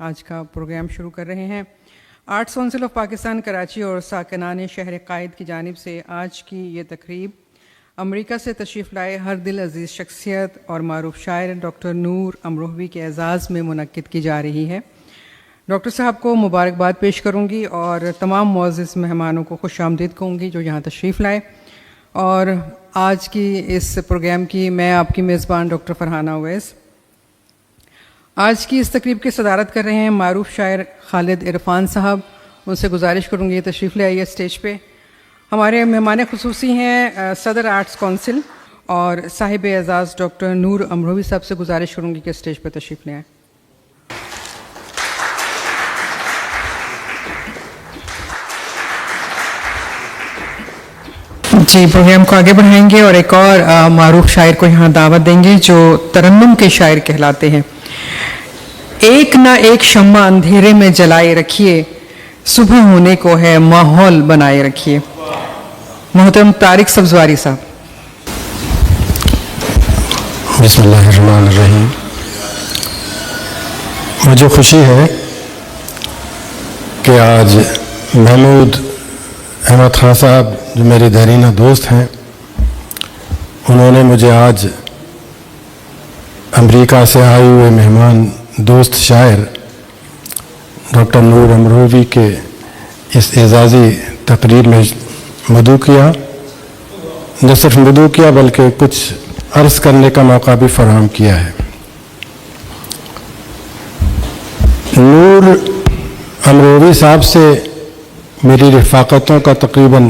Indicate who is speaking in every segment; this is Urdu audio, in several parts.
Speaker 1: آج کا پروگرام شروع کر رہے ہیں. Arts council of Pakistan Karachi اور ساکنان شہر قائد کی جانب سے آج کی یہ تقریب امریکہ سے تشریف لائے ہر دل عزیز شخصیت اور معروف شاعر ڈاکٹر نور امروہوی کے اعزاز میں منعقد کی جا رہی ہے. ڈاکٹر صاحب کو مبارکباد پیش کروں گی اور تمام معزز مہمانوں کو خوش آمدید کہوں گی جو یہاں تشریف لائے. اور آج کی اس پروگرام کی میں آپ کی میزبان ڈاکٹر فرحانہ اویس. آج کی اس تقریب کی صدارت کر رہے ہیں معروف شاعر خالد عرفان صاحب. ان سے گزارش کروں گی تشریف لے آئیے اسٹیج پہ. ہمارے مہمان خصوصی ہیں صدر آرٹس کونسل اور صاحب اعزاز ڈاکٹر نور امروہوی صاحب سے گزارش کروں گی کہ اسٹیج پہ تشریف لے آئیں. جی پروگرام کو آگے بڑھائیں گے اور ایک اور معروف شاعر کو یہاں دعوت دیں گے جو ترنم کے شاعر کہلاتے ہیں. ایک نہ ایک شمع اندھیرے میں جلائے رکھیے, صبح ہونے کو ہے ماحول بنائے رکھیے. محترم طارق سبزواری صاحب.
Speaker 2: بسم اللہ الرحمن الرحیم. مجھے خوشی ہے کہ آج محمود احمد خان صاحب جو میرے دیرینہ دوست ہیں, انہوں نے مجھے آج امریکہ سے آئے ہوئے مہمان دوست شاعر ڈاکٹر نور امروہوی کے اس اعزازی تقریب میں مدعو کیا. نہ صرف مدعو کیا بلکہ کچھ عرض کرنے کا موقع بھی فراہم کیا ہے. نور امروہوی صاحب سے میری رفاقتوں کا تقریباً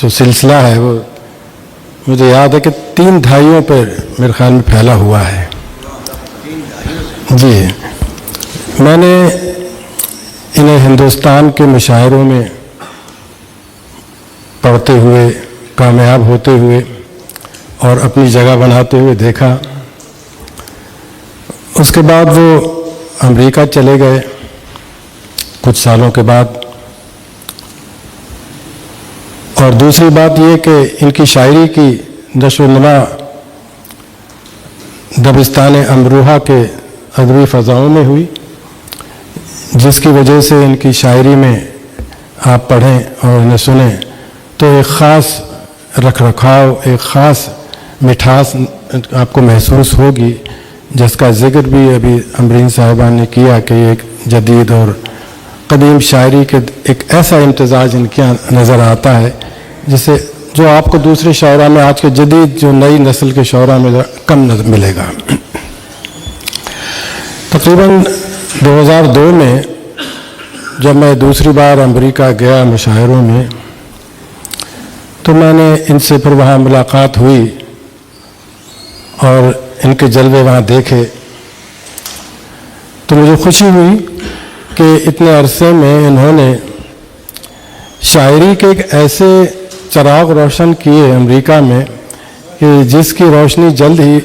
Speaker 2: جو سلسلہ ہے وہ مجھے یاد ہے کہ 3 دہائیوں پر میرے خیال میں پھیلا ہوا ہے. جی, میں نے انہیں ہندوستان کے مشاعروں میں پڑھتے ہوئے, کامیاب ہوتے ہوئے اور اپنی جگہ بناتے ہوئے دیکھا. اس کے بعد وہ امریکہ چلے گئے کچھ سالوں کے بعد. اور دوسری بات یہ کہ ان کی شاعری کی نشو و نما دبستان امروہہ کے ادبی فضاؤں میں ہوئی, جس کی وجہ سے ان کی شاعری میں آپ پڑھیں اور انہیں سنیں تو ایک خاص رکھ رکھاؤ, ایک خاص مٹھاس آپ کو محسوس ہوگی, جس کا ذکر بھی ابھی امرین صاحبہ نے کیا کہ ایک جدید اور قدیم شاعری کے ایک ایسا امتزاج ان کے نظر آتا ہے جسے جو آپ کو دوسرے شعراء میں, آج کے جدید جو نئی نسل کے شعراء میں کم ملے گا. تقریباً 2002 میں جب میں دوسری بار امریکہ گیا مشاعروں میں تو میں نے ان سے پھر وہاں ملاقات ہوئی اور ان کے جلوے وہاں دیکھے تو مجھے خوشی ہوئی کہ اتنے عرصے میں انہوں نے شاعری کے ایک ایسے چراغ روشن کیے امریکہ میں کہ جس کی روشنی جلد ہی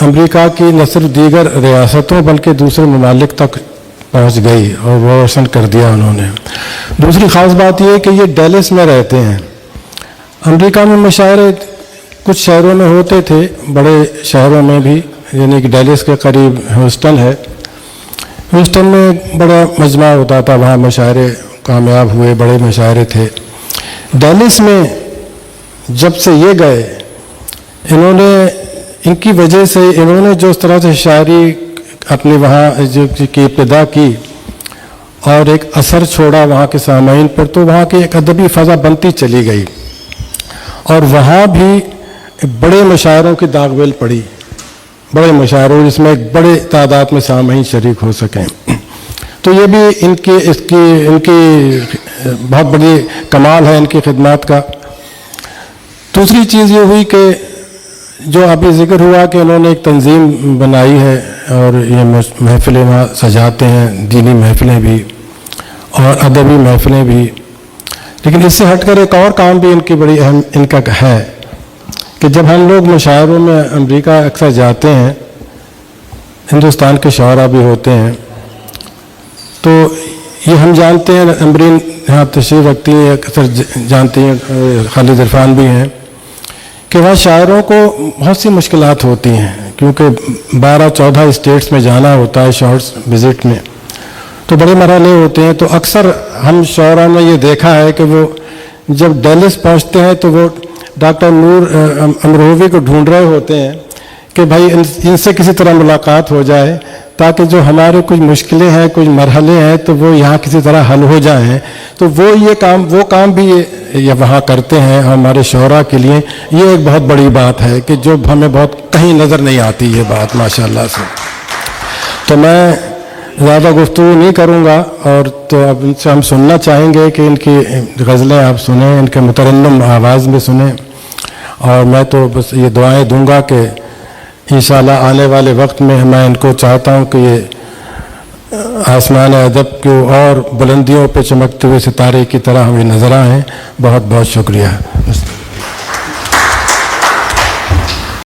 Speaker 2: امریکہ کی نہ صرف دیگر ریاستوں بلکہ دوسرے ممالک تک پہنچ گئی اور وہ روشن کر دیا انہوں نے. دوسری خاص بات یہ کہ یہ ڈیلس میں رہتے ہیں. امریکہ میں مشاعرے کچھ شہروں میں ہوتے تھے, بڑے شہروں میں بھی, یعنی کہ ڈیلس کے قریب ہیوسٹن ہے. ہیوسٹن میں بڑا مجمع ہوتا تھا, وہاں مشاعرے کامیاب ہوئے, بڑے مشاعرے تھے. ڈیلس میں جب سے یہ گئے, انہوں نے ان کی وجہ سے انہوں نے جو اس طرح سے شاعری اپنی وہاں کی ابتدا کی اور ایک اثر چھوڑا وہاں کے سامعین پر, تو وہاں کی ایک ادبی فضا بنتی چلی گئی اور وہاں بھی بڑے مشاعروں کی داغ بیل پڑی, بڑے مشاعروں جس میں ایک بڑے تعداد میں سامعین شریک ہو سکیں. تو یہ بھی ان کی بہت بڑی کمال ہے ان کی خدمات کا. دوسری چیز یہ ہوئی کہ جو ابھی ذکر ہوا کہ انہوں نے ایک تنظیم بنائی ہے اور یہ محفلیں وہاں سجاتے ہیں, دینی محفلیں بھی اور ادبی محفلیں بھی. لیکن اس سے ہٹ کر ایک اور کام بھی ان کی بڑی اہم ان کا ہے کہ جب ہم لوگ مشاعروں میں امریکہ اکثر جاتے ہیں, ہندوستان کے شعراء بھی ہوتے ہیں, تو یہ ہم جانتے ہیں, امرین یہاں تشریف رکھتی ہیں, اکثر جانتی ہیں, خالد عرفان بھی ہیں, کہ وہاں شاعروں کو بہت سی مشکلات ہوتی ہیں کیونکہ 12-14 اسٹیٹس میں جانا ہوتا ہے شارٹس وزٹ میں, تو بڑے مرحلے ہوتے ہیں. تو اکثر ہم شعراء نے یہ دیکھا ہے کہ وہ جب ڈیلس پہنچتے ہیں تو وہ ڈاکٹر نور امروہوی کو ڈھونڈ رہے ہوتے ہیں کہ بھائی ان سے کسی طرح ملاقات ہو جائے تاکہ جو ہمارے کچھ مشکلیں ہیں کچھ مرحلے ہیں تو وہ یہاں کسی طرح حل ہو جائیں. تو وہ کام بھی یہ وہاں کرتے ہیں ہمارے شعراء کے لیے. یہ ایک بہت بڑی بات ہے کہ جو ہمیں بہت کہیں نظر نہیں آتی یہ بات ماشاءاللہ سے. تو میں زیادہ گفتگو نہیں کروں گا اور تو اب ان سے ہم سننا چاہیں گے کہ ان کی غزلیں آپ سنیں, ان کے مترنم آواز میں سنیں. اور میں تو بس یہ دعائیں دوں گا کہ انشاءاللہ آنے والے وقت میں میں ان کو چاہتا ہوں کہ یہ آسمان ادب کو اور بلندیوں پہ چمکتے ہوئے ستارے کی طرح ہمیں نظر آئیں. بہت بہت شکریہ.